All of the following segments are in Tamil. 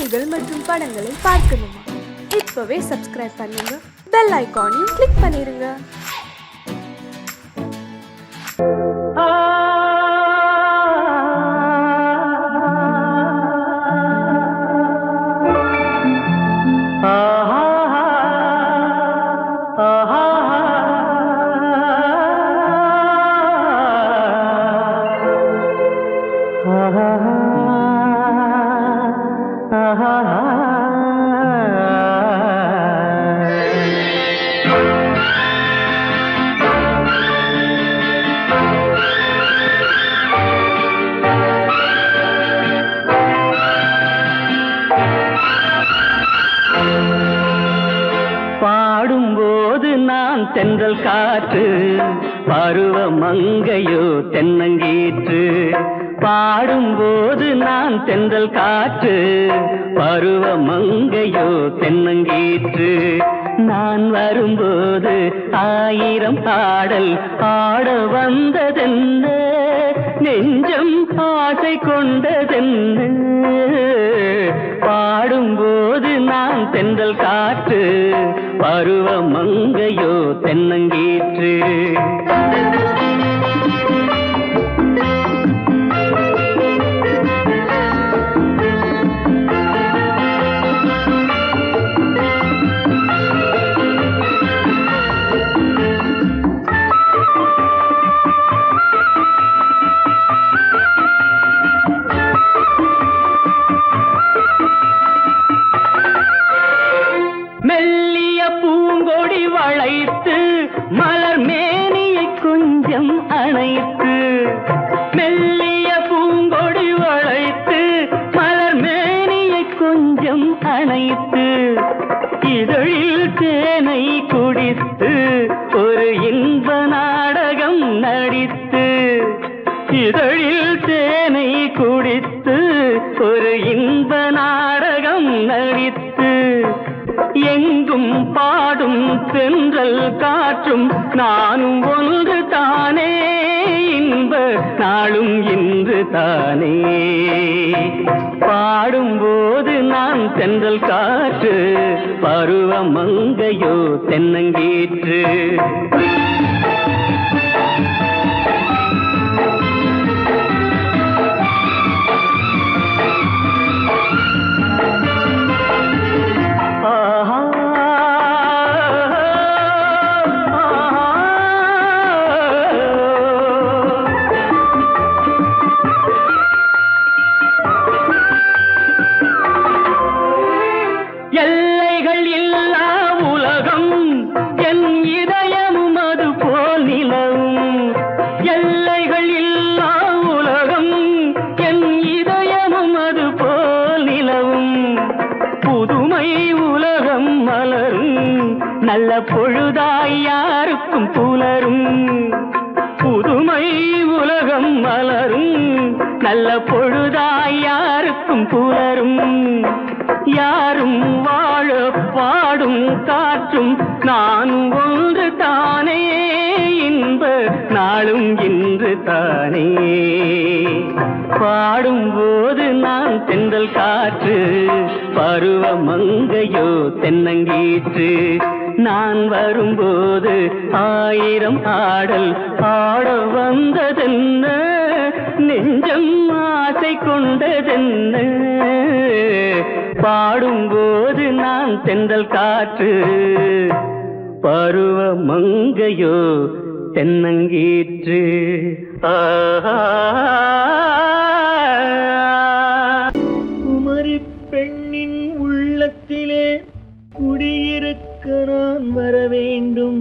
செய்திகள் மற்றும் படங்களை பார்க்கணுமா? இப்பவே சப்ஸ்கிரைப் பண்ணுங்க, பெல் ஐகானையும் கிளிக் பண்ணிருங்க. பாடும்போது நான் தென்றல் காற்று, பருவ மங்கையோ தென்னங்கீற்று. பாடும்போது நான் தென்றல் காற்று, பருவ மங்கையோ தென்னங்கீற்று. நான் வரும்போது ஆயிரம் பாடல் ஆட வந்ததென்ன, நெஞ்சம் ஆசை கொண்டதென்ன. பாடும்போது நான் தென்றல் காற்று, பருவ மங்கையோ தென்னங்கீற்று. மெல்லிய பூங்கொடி வளைத்து மலர் மேனியை கொஞ்சம் அணைத்து, மெல்லிய பூங்கொடி வளைத்து மலர் மேனியை கொஞ்சம் அணைத்து, இதழில் தேனை குடித்து ஒரு இன்ப நாடகம் நடித்து, இதழில் தேனை குடித்து ஒரு இன்ப நாடகம் நடித்து, எங்கும் பாடும் தென்றல் காற்றும் நானும் ஒன்று தானே, இன்ப நாளும் இன்று தானே. பாடும்போது நான் தென்றல் காற்று, பருவ மங்கையோ தென்னங்கீற்று. எல்லைகள் இல்லா உலகம் என் இதயமும் அது போல் நிலவும், எல்லைகள் இல்லா உலகம் என் இதயமும் அது போல் நிலவும். புதுமை உலகம் மலரும் நல்ல பொழுதாய் யாருக்கும் புலரும், புதுமை உலகம் மலரும் நல்ல பொழுதாய் யாருக்கும் புலரும். யாரும் வாழ பாடும் காற்றும் நானும் ஒன்று தானே, இன்ப நாளும் இன்று தானே. பாடும்போது நான் தென்றல் காற்று, பருவ மங்கையோ தென்னங்கீற்று. நான் வரும்போது ஆயிரம் ஆடல் ஆட வந்ததென்ன, நெஞ்சம் ஆசை கொண்டதென்ன. பாடும்போது நான் தென்றல் காற்று, பருவ மங்கையோ தென்னங்கீற்று. குமரி பெண்ணின் உள்ளத்திலே குடியிருக்க நான் வர வேண்டும்,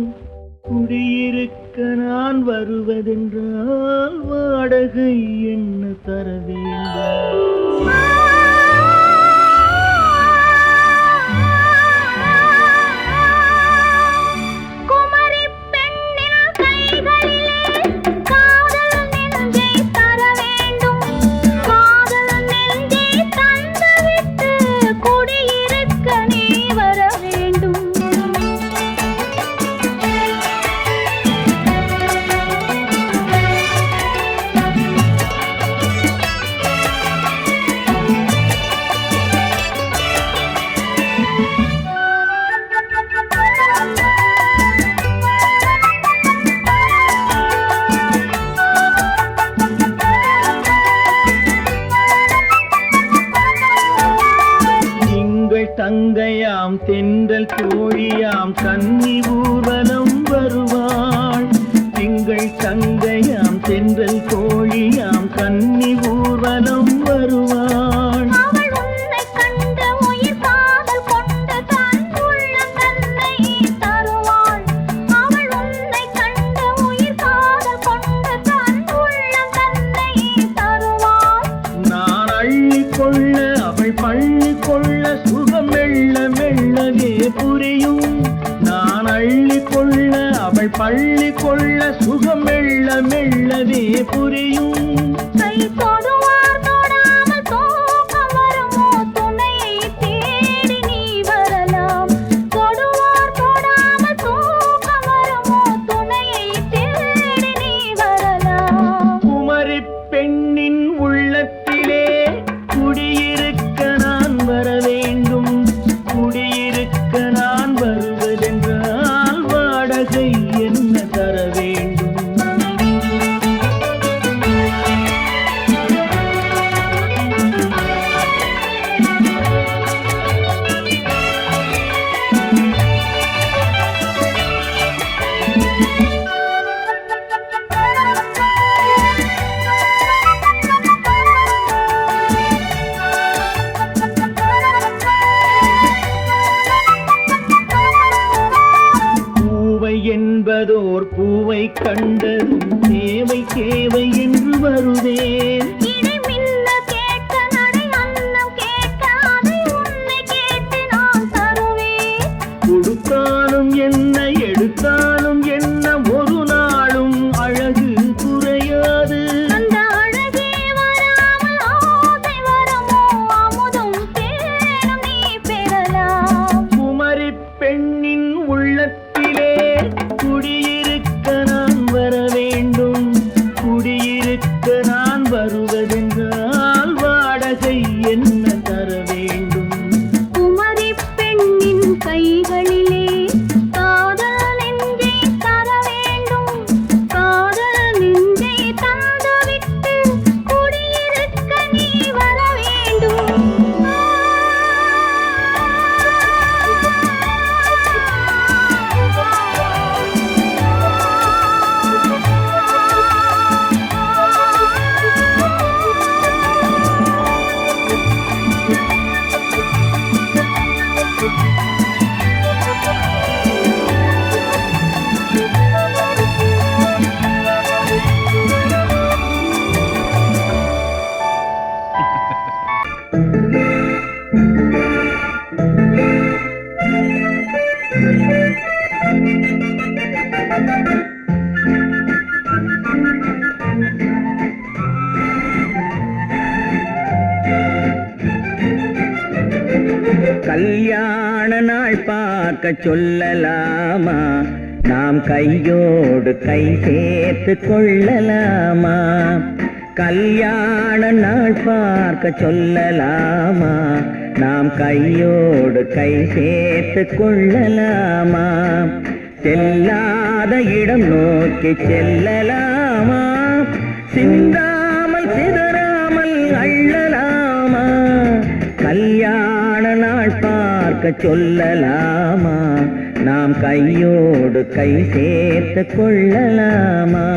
குடியிருக்க நான் வருவதென்றால் வாடகை என்ன தர வேண்டும்? தங்கையாம் தென்றல் தோழியாம் கன்னி ஊர்வலம் வருவாள். திங்கள் தங்கையாம் தென்றல் தோழியாம் கன்னி ஊர்வலம் வருவாள். பள்ளி கொள்ள சுகம் மெல்ல மெல்லவே புரியும். நான் அள்ளி கொள்ள அவள் பள்ளி கொள்ள சுகம் மெல்ல மெல்லவே புரியும். கை தொடுவார் தொடாமல் தூக்கம் வருமோ துணையை தேடி நீ வரலாம். தொடுவார் தொடாமல் தூக்கம் வருமோ துணையை தேடி நீ வரலாம். குமரி பெண்ணின் உள்ளத்திலே குடியிருக்க நான் வர வேண்டும். குடியிருக்க நான் வருவதென்றால் வாடகை என்ன தர வேண்டும்? என்பதோர் பூவை கண்டதும் தேவை தேவை என்று வருவேன். இதை மின்ன கேட்க நடை அன்னம் கேட்க அதை உன்னை கேட்டு நான் தருவேன். கொடுத்தாலும் என்ன எடுத்தாலும் என்ன ஒரு நாளும் அழகு குறையாது. அந்த அழகே வராமல் ஆசை வருமோ அமுதும் தேனும் நீ பெறலாம். குமரி பெண்ணின் உள்ளத்திலே குடியிருக்க நான் வர வேண்டும். குடியிருக்க நான் வருவதென்றால் வாடகை என்ன தர வேண்டும்? குமரி பெண்ணின் கைகளிலே காதல் நெஞ்சை தர வேண்டும். காதல் நெஞ்சை தந்துவிட்டு குடியிருக்க நீ வர வேண்டும். கல்யாண நாள் பார்க்க சொல்லலாமா? நாம் கையோடு கை சேர்த்து கொள்ளலாமா? கல்யாண நாள் பார்க்க சொல்லலாமா? நாம் கையோடு கை சேர்த்து கொள்ளலாமா? செல்லாத இடம் நோக்கி செல்லலாமா? சிந்தாமல் சிதறாமல் அள்ளலாமா? கல்யாண நாள் பார்க்க சொல்லலாமா? நாம் கையோடு கை சேர்த்து கொள்ளலாமா?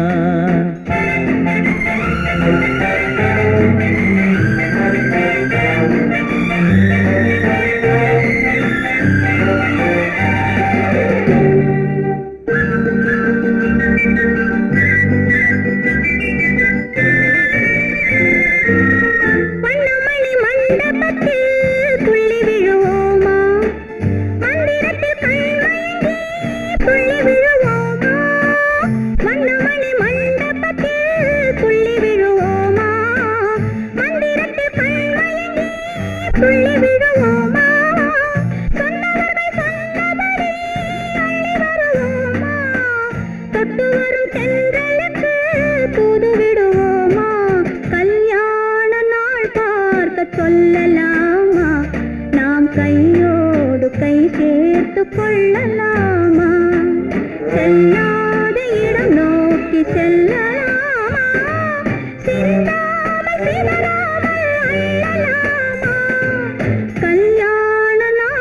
சொல்லலாமா? நாம் கையோடு கை சேர்த்து கொள்ளலாமா? செல்லாத இடம் நோக்கி செல்லலாமா? சிந்தாமல் சிதறாமல் அள்ளலாமா? கல்யாண நாள்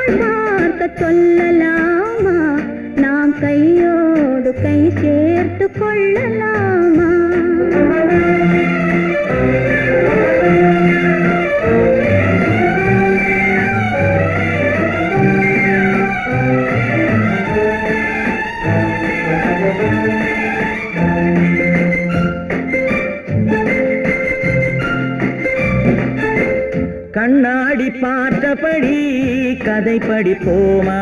நினைத்தபடி கதை படிப்போமா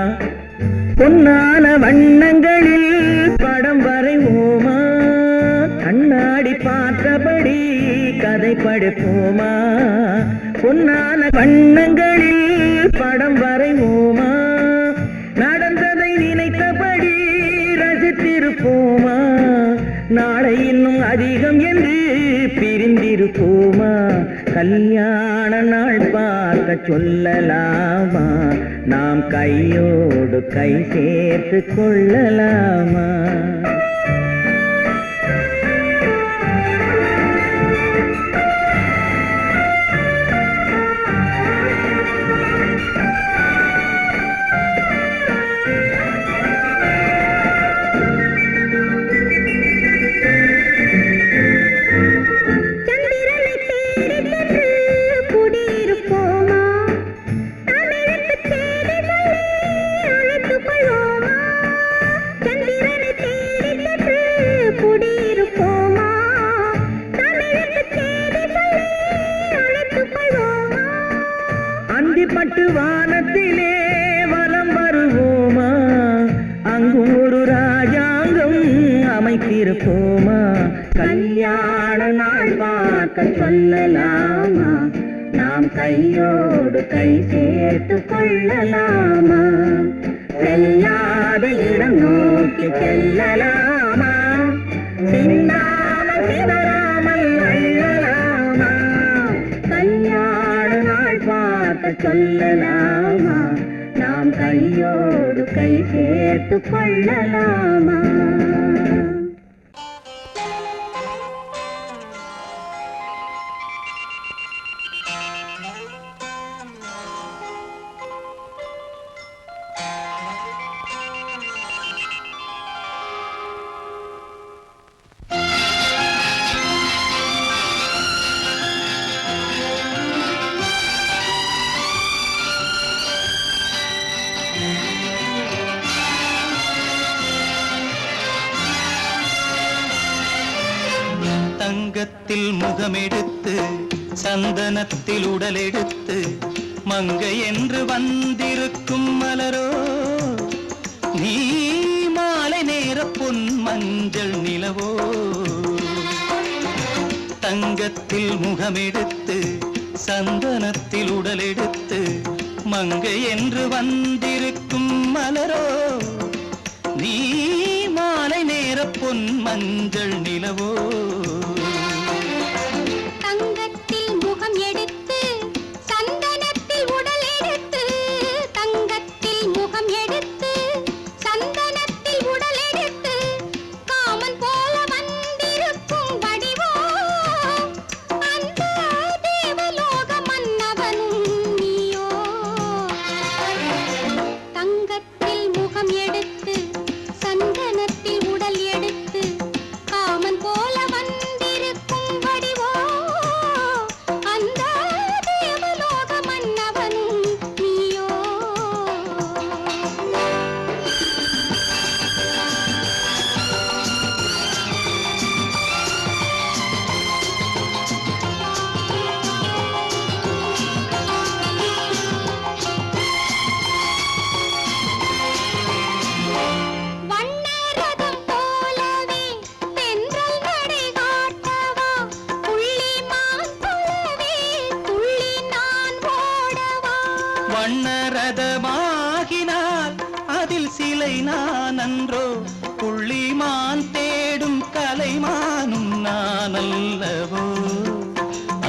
பொன்னான வண்ணங்களில் படம் வரைவோமா கண்ணாடி பார்த்தபடி கதை படிப்போமா பொன்னான வண்ணங்களில் படம் வரைவோமா நடந்ததை நினைத்தபடி ரசித்திருப்போமா நாளை இன்னும் அதிகம் என்று பிரிந்திருப்போமா கல்யாண நாள் பார்க்க சொல்லலாமா நாம் கையோடு கை சேர்த்து கொள்ளலாமா பட்டு வானத்திலே வலம் வருவோமா அங்கு ஒரு ராஜாங்கம் அமைத்திருப்போமா கல்யாண நாள் பார்க்க சொல்லலாமா நாம் கையோடு கை சேர்த்து கொள்ளலாமா செல்லாத இடம் நோக்கி செல்லலாமா சிந்தாமல் சிதறாமல் அள்ளலாமா கல்யாண நாள் பார்க்க சொல்லலாமா நாம் கையோடு கை சேர்த்து கொள்ளலாமா தங்கத்தில் முகமெடுத்து சந்தனத்தில் உடலெடுத்து மங்கை என்று வந்திருக்கும் மலரோ நீ மாலை நேர பொன் மஞ்சள் நிலவோ தங்கத்தில் முகமெடுத்து சந்தனத்தில் உடலெடுத்து மங்கை என்று வந்திருக்கும் மலரோ நீ மாலை நேர பொன் மஞ்சள் நிலவோ தங்கத்தில் முகம் எடுத்து சந்தனத்தில் உடல் எடுத்து தங்கத்தில் முகம் எடுத்து சந்தனத்தில் உடல் எடுத்து காமன் போல வந்திருக்கும் வடிவோ அந்த தேவலோக மன்னவனும் நீயோ தங்கத்தில் முகம் எடுத்து சந்தனத்தில் உடல் எடுத்து காமன் போல வந்திருக்கும் வடிவோ அந்த தேவலோக மன்னவனும் நீயோ வண்ணரதம் போலவே தென்றல் நடை காட்டவா புள்ளிமான் போலவே துள்ளி நான் ஓடவா வண்ணரதமாகினால் அதில் சிலை நான் அன்றோ புள்ளிமான் தேடும் கலைமானும் நான் அல்லவோ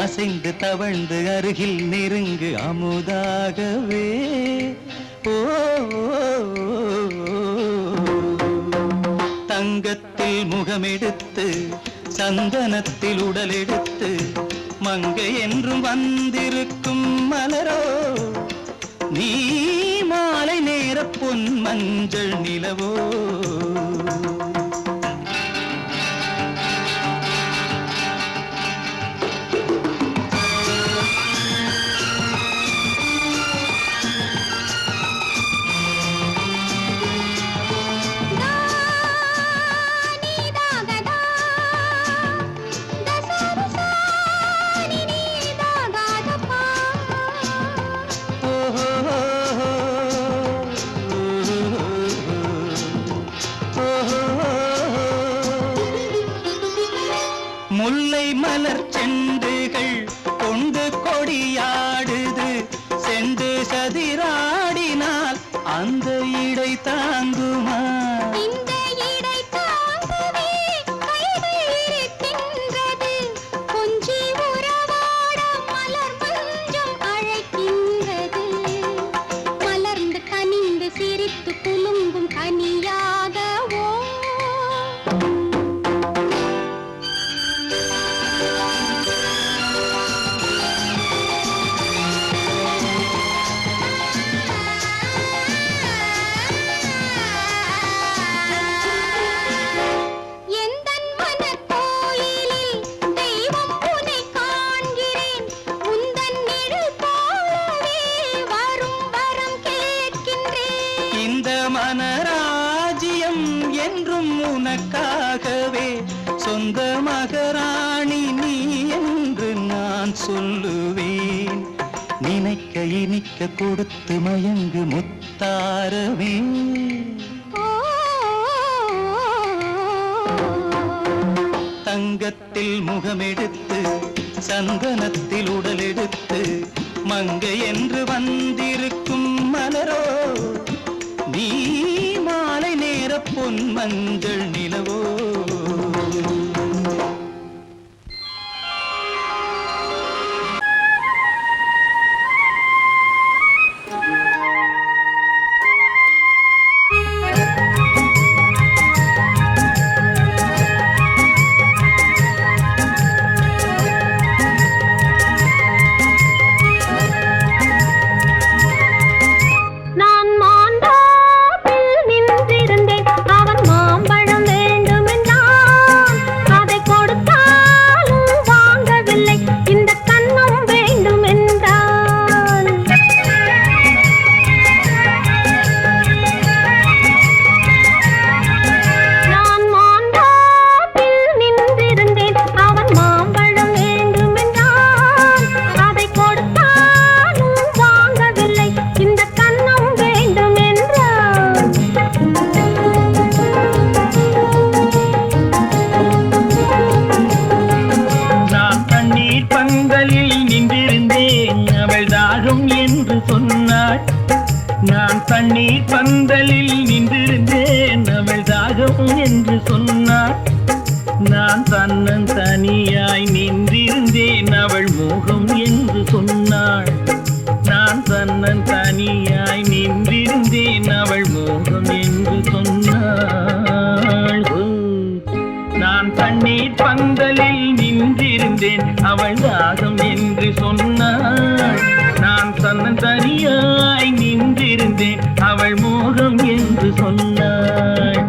அசைந்து தவழ்ந்து அருகில் நெருங்கு அமுதாகவே ஓ தங்கத்தில் முகமெடுத்து சந்தனத்தில் உடலெடுத்து மங்கை என்றும் வந்திருக்கும் மலரோ நீ மாலை நேர பொன் மஞ்சள் நிலவோ நீதாகதா தசரசா நீதாகதப்பா ஓஹோ நீராடினால் அந்த இடை தாங்குமா? இந்த இடை தாங்குவே கைகள் இருக்கின்றது. கொஞ்சி உறவாட மலர் மஞ்சம் அழைக்கின்றது. மலர்ந்து கனிந்து சிரித்து குலுங்கும் கனியாகவோ எந்தன் மனக்கோயிலில் தெய்வம் உனை காண்கிறேன். உந்தன் நிழல் போலவே வரும் வரம் கேட்கின்றேன். இந்த மனராஜ்யம் என்றும் உனக்காகவே, சொந்த மகராணி நீ என்று நான் சொல்லுவேன். நினைக்க இனிக்க கொடுத்து மயங்கு முத்தாரவே. தங்கத்தில் முகமெடுத்து சந்தனத்தில் உடலெடுத்து மங்கை என்று வந்திருக்கும் மலரோ, நீ மாலை நேர பொன் மஞ்சள் நிலவோ. நான் மாந்தாப்பில் நின்றிருந்தேன். அவன் மாம்பழம் வேண்டுமென்றான். அதை கொடுத்தாலும் வாங்கவில்லை. இந்த கன்னம் வேண்டுமென்றான். நான் மாந்தாப்பில் நின்றிருந்தேன். அவன் மாம்பழம் வேண்டுமென்றான். அதை கொடுத்தாலும் வாங்கவில்லை. இந்த கன்னம் வேண்டுமென்றான். நான் தண்ணீர் பந்தலில் நின்றிருந்தேன், அவள் தாகம் என்று சொன்னாள். நான் தண்ணீர் பந்தலில் நின்றிருந்தேன், அவள் தாகம் என்று சொன்னாள். நான் தன்னன் தனியாய் நின்றிருந்தேன், அவள் மோகம் என்று சொன்னாள். நான் தன்னன் தனியாய் நின்றிருந்தேன், அவள் மோகம் என்று சொன்னாள். நான் தண்ணீர் பந்தலில் நின்றிருந்தேன், அவள் தாகம் என்று சொன்னாள். நான் தன்னன் தனியாய் நின்றிருந்தேன், அவள் மோகம் என்று சொன்னாள்.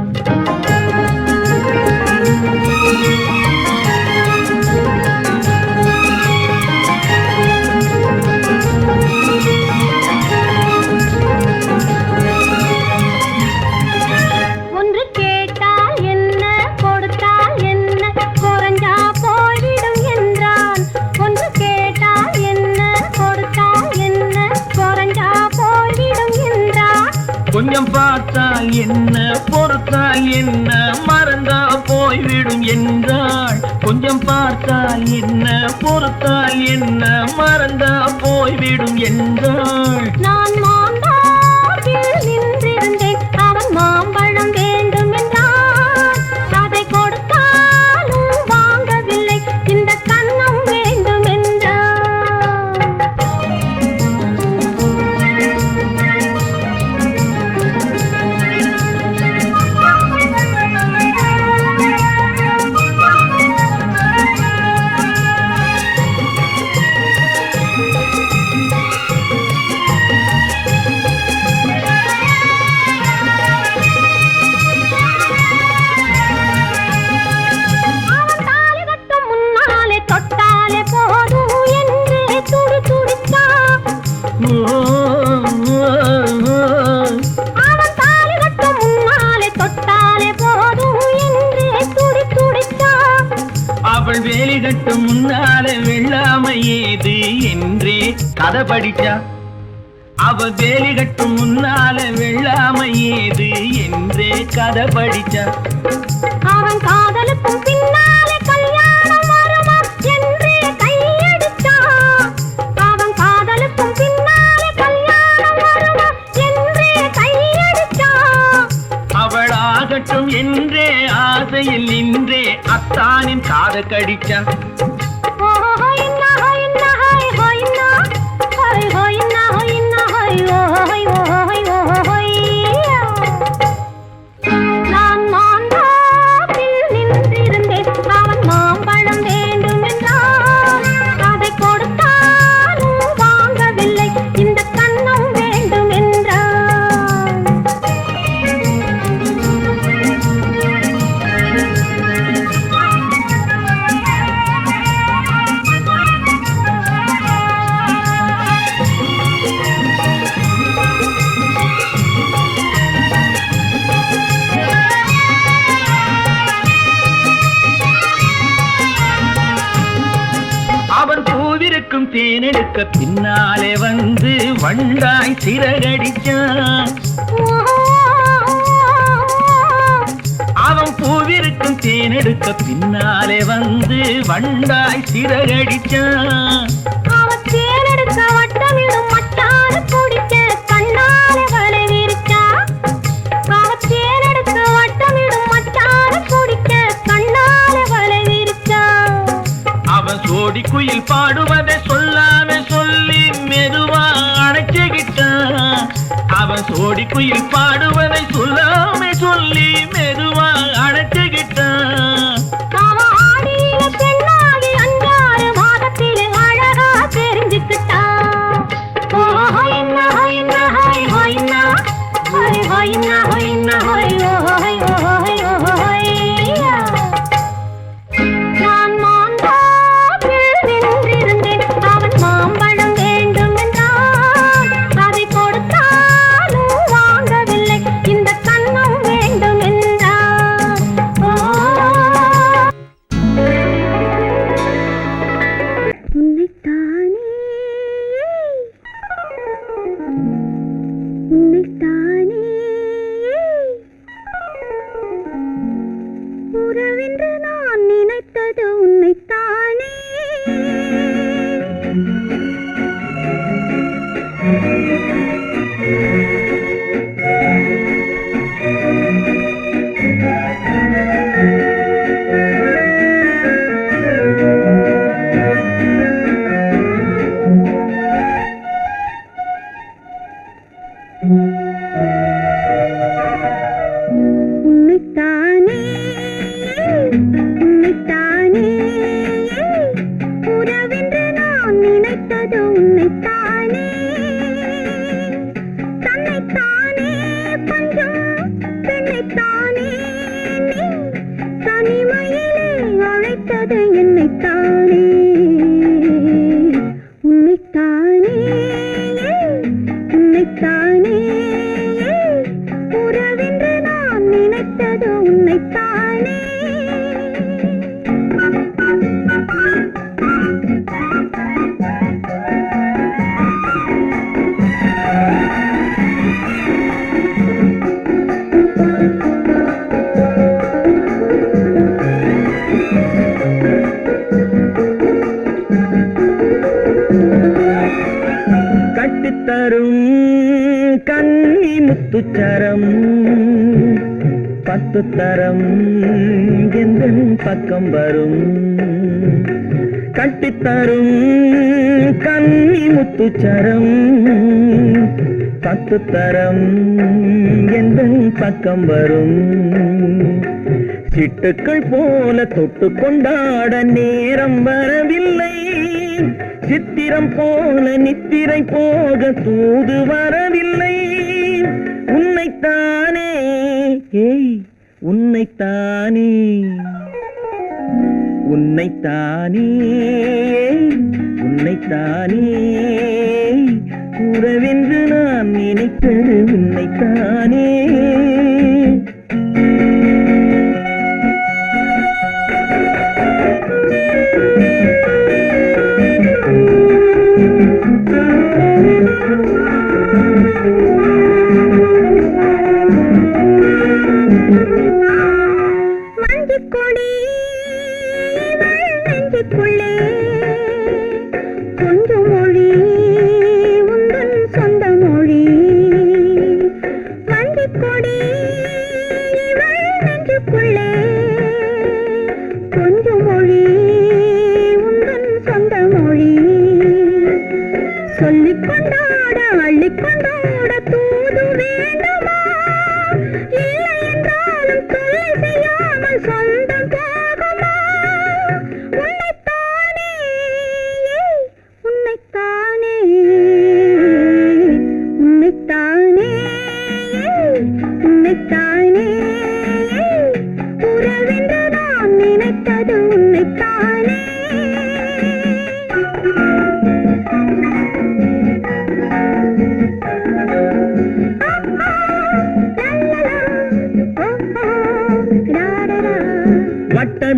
ஒன்று கேட்டால் என்ன கொடுத்தால் என்ன குறைஞ்சா போய்விடும் என்றான். ஒன்று கேட்டால் என்ன கொடுத்தால் என்ன குறைஞ்சா போய்விடும் என்றான். கொஞ்சம் பார்த்தால் என்ன பொறுத்தால் என்ன மறந்தா போய்விடும் என்றாள். கொஞ்சம் பார்த்தால் என்ன பொறுத்தால் என்ன மறந்தா போய்விடும் என்றாள். நான் மாந்தாப்பில் நின்றிருந்தேன். அவன் மாம்பழம் வேண்டுமென்றான். அதை கொடுத்தாலும் வாங்கவில்லை. இந்த கன்னம் வேண்டுமென்றான். அவன் தாலி கட்டும் முன்னாலே தொட்டாலே போதும் என்றே துடி துடித்தான். அவன் தாலி கட்டும் முன்னாலே தொட்டாலே போதும் என்றே துடி துடித்தான். அவள் வேலி கட்டும் முன்னால வெள்ளாமை ஏது என்றே கதை படிச்சா. அவள் வேலி கட்டும் முன்னால வெள்ளாமை ஏது என்றே கதை படிச்சா. அவன் காதலுக்கும் பின்னாலே கல்யாணம் வருமா என்றே கையடித்தான். அவன் காதலுக்கும் பின்னாலே கல்யாணம் வருமா என்றே ஆசையில் நின்றே அத்தானின் காத கடிச்சா. தேனெடுக்க பின்னாலே வந்து வண்டாய் சிறகடிச்சான். அவன் பூவிருக்கும் தேனெடுக்க பின்னாலே வந்து வண்டாய் சிறகடிச்சான். அவன் தேனெடுக்க வட்டமிடும் மச்சான குடிக்க கண்ணாலே வலை விரிச்சா. அவன் தேனெடுக்க வட்டமிடும் மச்சான குடிக்க கண்ணாலே வலை விரிச்சா. அவன் சோடி குயில் பாடுவதை சொல்லாம சொல்லி மெதுவா அணைச்சுக்கிட்டான். அவன் சோடி குயில் பாடுவதை சொல்லாம சொல்லி மெதுவா அணைச்சுக்கிட்டான். அவன் ஆடியில பெண்ணாகி 5-6 மாதத்திலே அழகா தெரிஞ்சுக்கிட்டான். ஹொய்னா ஹொய்னா ஹொய் ஹொய்னா ஹொய் ஹொய்னா ஹொய்னா ஹொய் ஹொய் ஹொய் ஹொய். உறவென்று நான் நினைத்தது உன்னைத்தானே. உன்னைத்தானே உன்னைத்தானே உறவென்று நான் நினைத்தது உன்னைத்தானே. தன்னைத்தானே பஞ்சம் பெண்ணைத்தானே நீ தனிமையிலே அழைத்தது என்னைத்தானே. உன்னைத்தானே உன்னைத்தானே உறவென்று நான் நினைத்தது உன்னைத்தானே. கட்டித்தரும் கண்ணி முத்துச்சரம் 10 தரம் எந்தன் பக்கம் வரும். கட்டித்தரும் கண்ணி முத்துச்சரம் 10 தரம் எந்தன் பக்கம் வரும். சிட்டுக்கள் போல தொட்டு கொண்டாட நேரம் வரவில்லை. சித்திரம் போல நித்திரை போக தூது வரவில்லை. உன்னைத்தானே ஏய் உன்னைத்தானே உன்னைத்தானே உன்னைத்தானே உறவென்று நான் நினைத்தது உன்னைத்தானே. மஞ்சுக்கொடி நெஞ்சுக்குள்ளே கொஞ்சம் மொழி உந்தன் சொந்த மொழி. மஞ்சுக்கொடி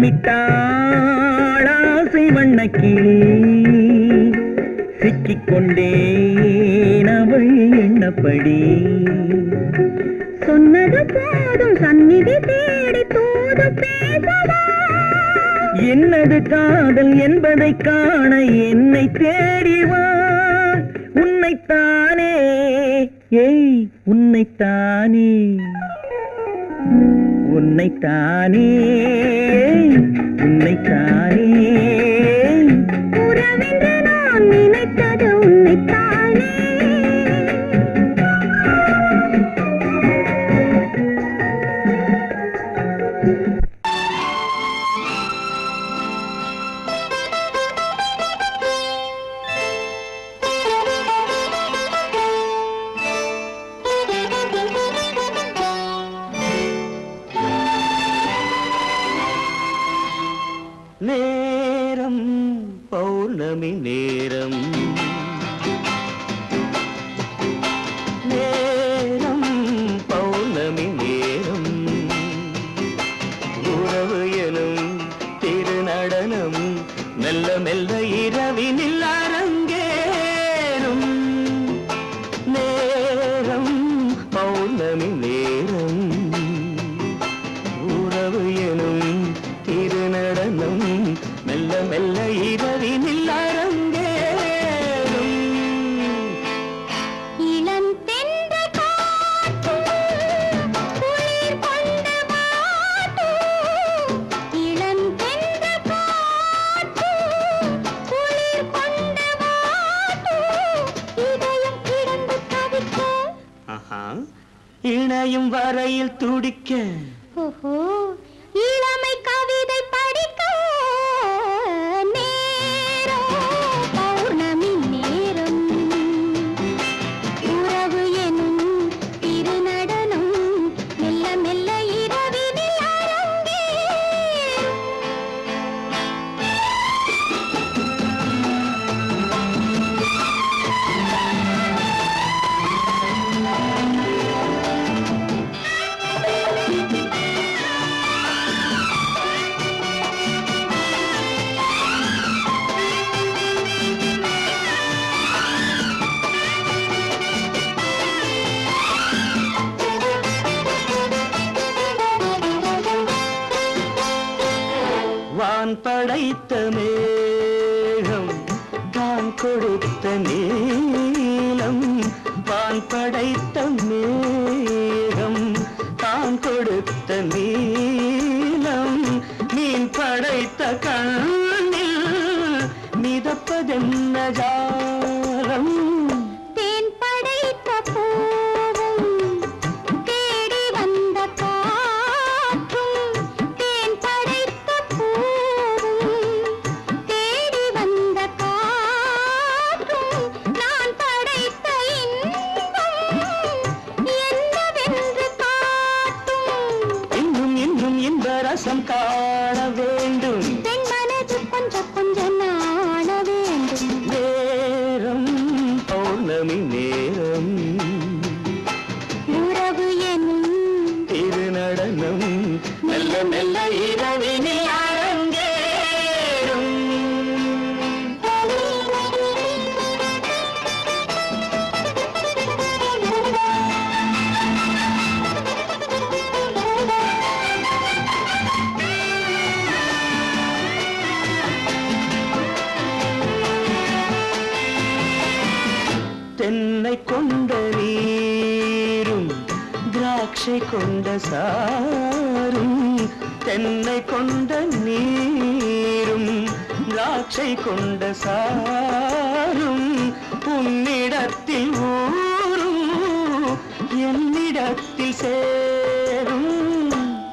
முத்தமிட்டாள் ஆசை வண்ணக்கிளி சிக்கிக்கொண்டேன் அவள் எண்ணப்படி சொன்னது போதும் சந்நிதி தேடி தூது பேசவா என்னது காதல் என்பதை காண என்னை தேடிவா உன்னைத்தானே ஏய் உன்னைத்தானே உன்னைத்தானே உன்னைத்தானே உறவென்று நான் நினைத்தது உன்னைத்தானே நேரம் பௌர்ணமி நேரம் நேரம் பௌர்ணமி நேரம் உறவு எனும் திருநடனம் மெல்ல மெல்ல இரவினில் அரங்கேறும் நேரம் பௌர்ணமி நேரம் உறவு எனும் திருநடனம் மெல்ல மெல்ல இரவினில் அரங்கேறும் இளம் தென்றல் காற்றும் குளிர் கொண்ட வாட்டும் இளம் தென்றல் காற்றும் குளிர் கொண்ட வாட்டும் இதயம் கிடந்து தவிக்க இணையும் வரையில் துடிக்க ஓஹோ இளமை கவிதை படிக்க நேரம் பௌர்ணமி நேரம் உறவு எனும் திருநடனம் மெல்ல மெல்ல இரவினில் அரங்கேறும் வான் படைத்த மேகம் தான் கொடுத்த நீலம் வான் படைத்த மேகம் தான் கொடுத்த நீலம் மீன் படைத்த கண்ணில் மிதப்பதென்ன ஜாலம் தேன் படைத்த பூவும் தேடி வந்த காற்றும் தேன் படைத்த பூவும் தேடி வந்த காற்றும் நான் படைத்த இன்பம் என்னவென்று காட்டும் இன்னும் இன்னும் இன்ப ரசம் காண வேண்டும் பெண் மனது கொஞ்சம் கொஞ்சம் நாண வேண்டும் நேரம் பௌர்ணமி நேரம் உறவு எனும் திருநடனம் மெல்ல மெல்ல இரவினில் அரங்கேறும் தென்னை கொண்ட நீரும் திராட்சை கொண்ட சாரும் தென்னை கொண்ட நீரும் திராட்சை கொண்ட சாரும் உன்னிடத்தில் ஊரும் என்னிடத்தில் சேரும்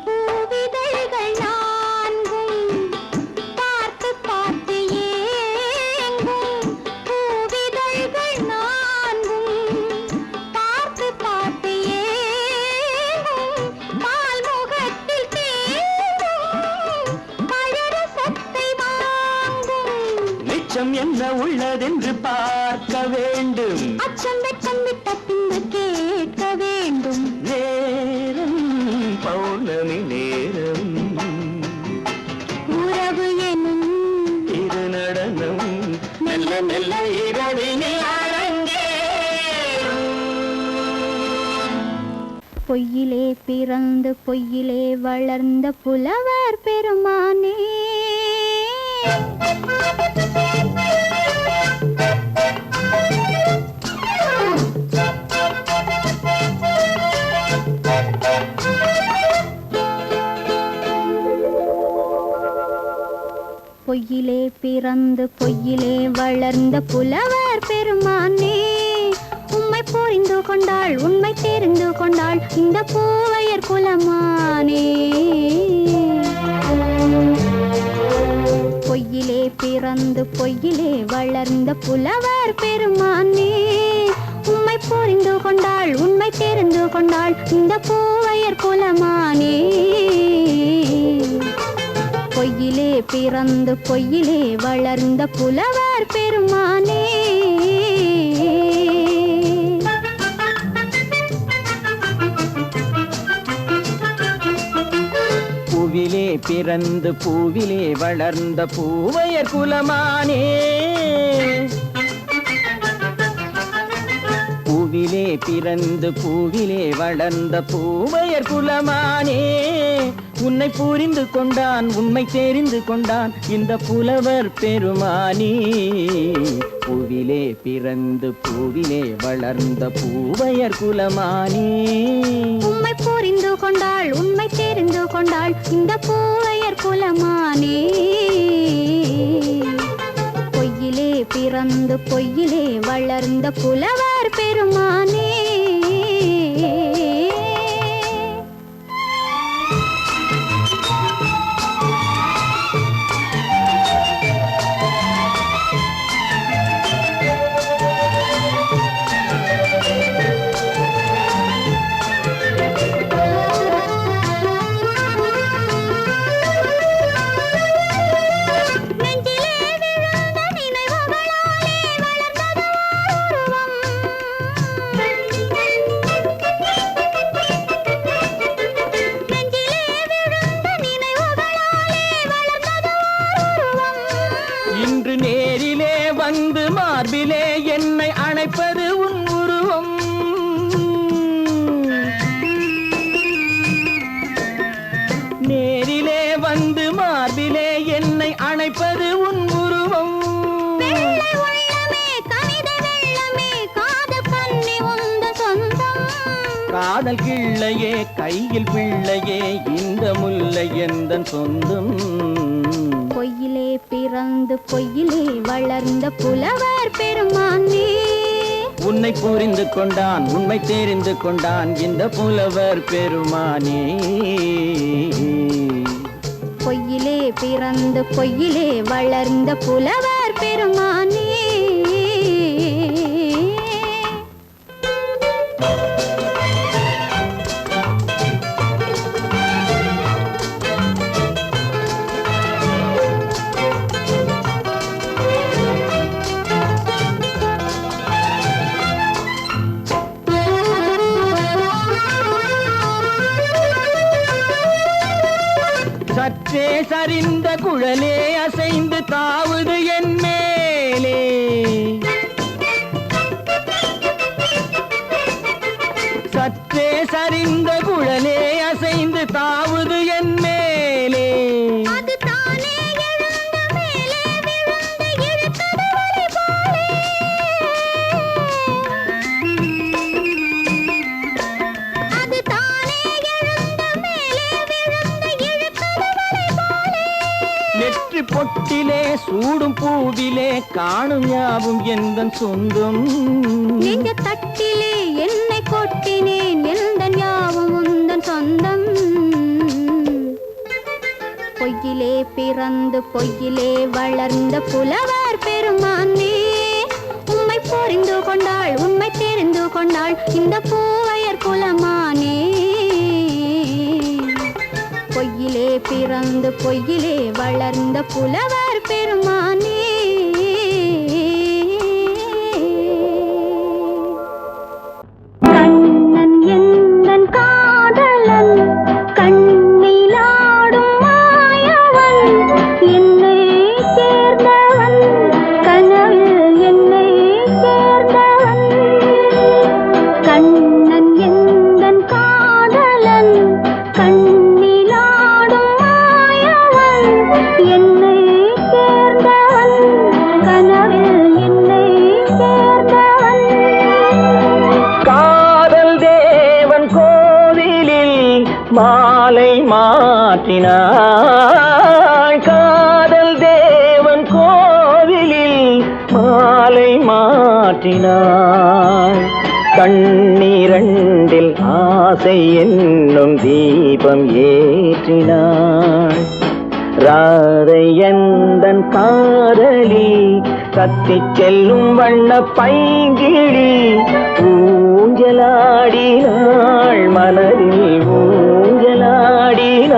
பூவிதழ்கள் நான்கும் பார்த்து பார்த்து ஏங்கும் பூவிதழ்கள் நான்கும் பார்த்து பார்த்து ஏங்கும் பால்முகத்தில் தேங்கும் பழரசத்தை வாங்கும் மிச்சம் என்ன உள்ளதென்று பார்க்க வேண்டும் அச்சம் வெச்சம் விட்ட பின்பு கேட்க வேண்டும் நேரம் பௌர்ணமி நேரம் பொய்யிலே பிறந்து பொய்யிலே வளர்ந்த புலவர் பெருமானே பொய்யிலே பிறந்து பொய்யிலே வளர்ந்த புலவர் பெருமானே உம்மை புரிந்து கொண்டாள் உண்மை தெரிந்து கொண்டாள் இந்த பூவையர் குலமானே பொய்யிலே பிறந்து பொய்யிலே வளர்ந்த புலவர் பெருமானே உம்மை புரிந்து கொண்டாள் உண்மை தெரிந்து கொண்டாள் இந்த பூவையர் குலமானே பொய்யிலே பிறந்து பொய்யிலே வளர்ந்த புலவர் பெருமானே பூவிலே பிறந்து பூவிலே வளர்ந்த பூவையர் குலமானே பூவிலே பிறந்து பூவிலே வளர்ந்த பூவையர் குலமானே உன்னை புரிந்து கொண்டான் உண்மை தெரிந்து கொண்டான் இந்த புலவர் பெருமானே பூவிலே பிறந்து பூவிலே வளர்ந்த பூவையர் குலமானே உம்மை புரிந்து கொண்டாள் உண்மை தெரிந்து கொண்டாள் இந்த பூவையர் குலமானே பொய்யிலே பிறந்து பொய்யிலே வளர்ந்த புலவர் பெருமானே இன்று நேரிலே வந்து மார்பிலே என்னை அணைப்பது உன் உருவம் நேரிலே வந்து மார்பிலே என்னை அணைப்பது உன் உருவம் காதல் கிள்ளையே கையில் பிள்ளையே இந்த முல்லை எந்தன் சொந்தம் பொய்யிலே பிறந்து பொய்யிலே வளர்ந்த புலவர் பெருமானே உன்னை புரிந்து கொண்டான் உண்மை தெரிந்து கொண்டான் இந்த புலவர் பெருமானே பொய்யிலே பிறந்து பொய்யிலே வளர்ந்த புலவர் பெருமானே சற்றே சரிந்த குழலே அசைந்து தாவுது என் மேலே சற்றே சரிந்த குழலே அசைந்து தாவுது என் மேலே நெற்றி பொட்டிலே சூடும் பூவிலே காணும் யாவும் எந்தன் சொந்தம் நெஞ்ச தட்டிலே என்னை கொட்டினேன் எந்தன் யாவும் உந்தன் சொந்தம் பொய்யிலே பிறந்து பொய்யிலே வளர்ந்த புலவர் பெருமானே உம்மை புரிந்து கொண்டாள் உண்மை தெரிந்து கொண்டாள் இந்த பூவையர் குலமானே பொய்யிலே பிறந்து பொய்யிலே வளர்ந்த புலவர் பெருமானே கண்ணன் எந்தன் காதலன் கண்ணிலாடும் மாயவன் என்னை சேர்ந்தவன் கனவில் என்னை சேர்ந்தவன் கண்ணன் எந்தன் காதலன் மாலை மாற்றினாள் காதல் தேவன் கோவிலில் மாலை மாற்றினாள் கண்ணீரண்டில் ஆசை என்னும் தீபம் ஏற்றினாள் ராதை எந்தன் காதலி கத்திச் செல்லும் வண்ண பைங்கிழி ஊஞ்சலாடினாள் மலரில் ஊஞ்சலாடினாள்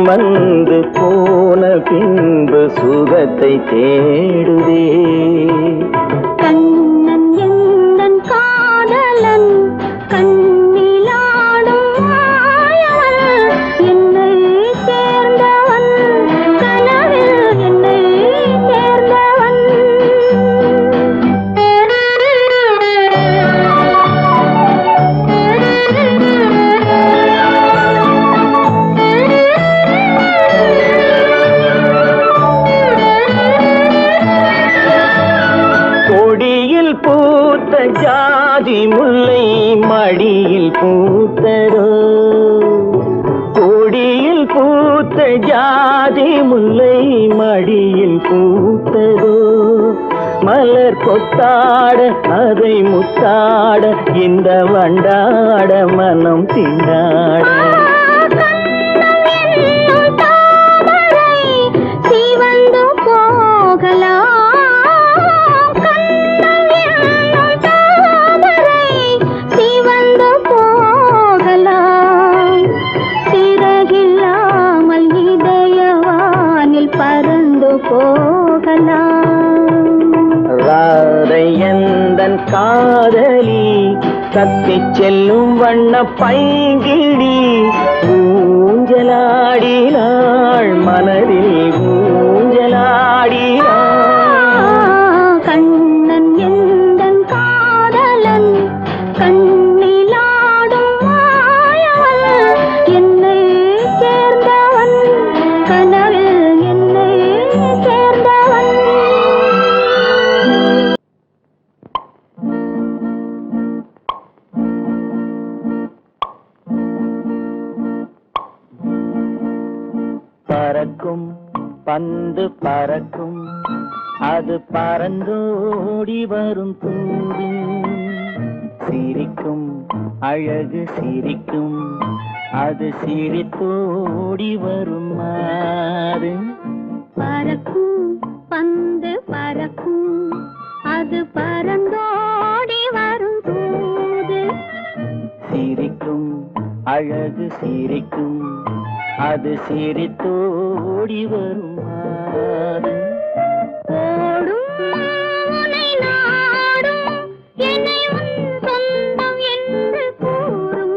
வந்து போன பின்பு சுகத்தை தேடுதே கண்ணன் எந்தன் காதலன் கண்ணிலாடும் மாயவன் என்னை சேர்ந்தவன் கனவில் என்னை சேர்ந்தவன் கொடியில் பூத்த ஜாதி முல்லை மடியில் பூத்ததோ கொடியில் பூத்த ஜாதி முல்லை மடியில் பூத்ததோ மலர் கொத்தாட அதை முத்தாட இந்த வண்டாட மனம் திண்டாட ராதை எந்தன் காதலி கத்திச் செல்லும் வண்ண பைங்கிழி ஊஞ்சலாடினாள் மனதில் ஊஞ்சலாடினாள் கண்ணன் எந்தன் காதலன் கண்ணிலாடும் மாயவன் என்னை சேர்ந்தவன் கனவில் என்னை சேர்ந்தவன் பறக்கும் பந்து பறக்கும் அது பறந்தோடி வரும் தூது சிரிக்கும் அழகு சிரிக்கும் அது சிரித்தோடி வரும் மாறு பறக்கும் பந்து பறக்கும் அது பறந்தோடி வரும் தூது சிரிக்கும் அழகு சிரிக்கும் அது சிரித்தோடி வரும் மாறு ஓடும் உன்னை நாடும் என்னை உன் சொந்தம் என்று கூறும்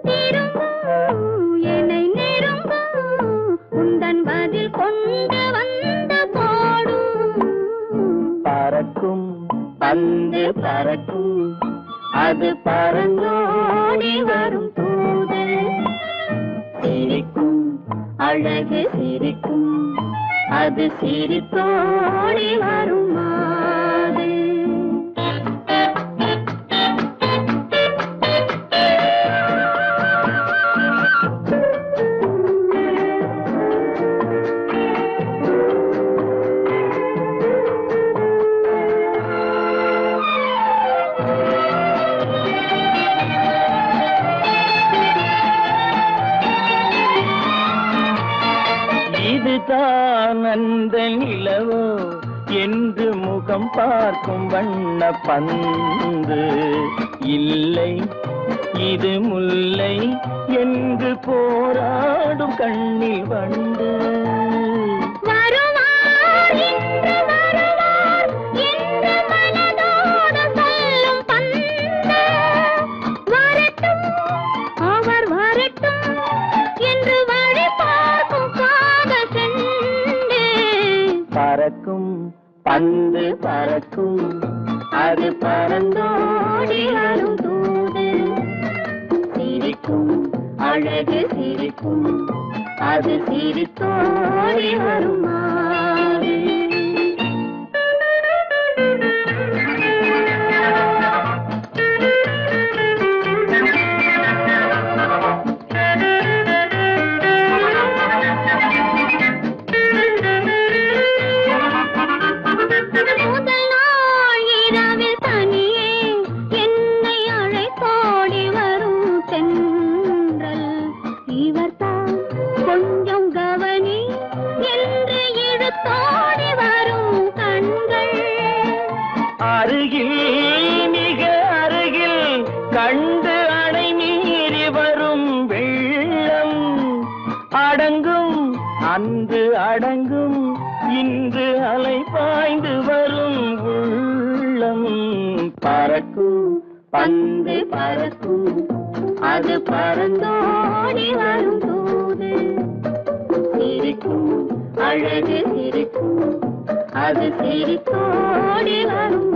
திரும்பும் என்னை நெருங்கும் உந்தன் பதில் கொண்டு வந்து போடும் பறக்கும் பந்து பறக்கும் அது பறந்தோடி வரும் தூது சிரிக்கும் அழகு சிரிக்கும் அது சிரித்தோடி வரும் மாது இதுதான் அந்த நிலவோ என்று முகம் பார்க்கும் வண்ண பந்து, இல்லை இது முல்லை என்று போராடும் கண்ணில் வண்டு. வருவார் இன்று வருவார் என்று மனதோடு சொல்லும் பந்து, வரட்டும் அவர் வரட்டும் என்று வழி பார்க்கும் காதல் செண்டு. பறக்கும் பந்து பறக்கும், அது பறந்தோடி வரும் தூது. சிரிக்கும் அழகு சிரிக்கும், அது சிரித்தோடி வரும் மாறு. முதல் நாள் இரவில் தனியே என்னை அழைத்தோடி வரும் தென்றல், இவர்தான் கொஞ்சம் கவனி என்று இழுத்தோடி வரும் கண்கள். அருகில் மிக அருகில் கண்டு அணை மீறி வரும் வெள்ளம், அடங்கும் அன்று அடங்கும் இன்று அலை பாய்ந்து வரும் உள்ளம். பறக்கும் பந்து பறக்கும், அது பறந்தோடி வரும் தூது. சிரிக்கும் அழகு சிரிக்கும், அது சிரித்தோடி வரும்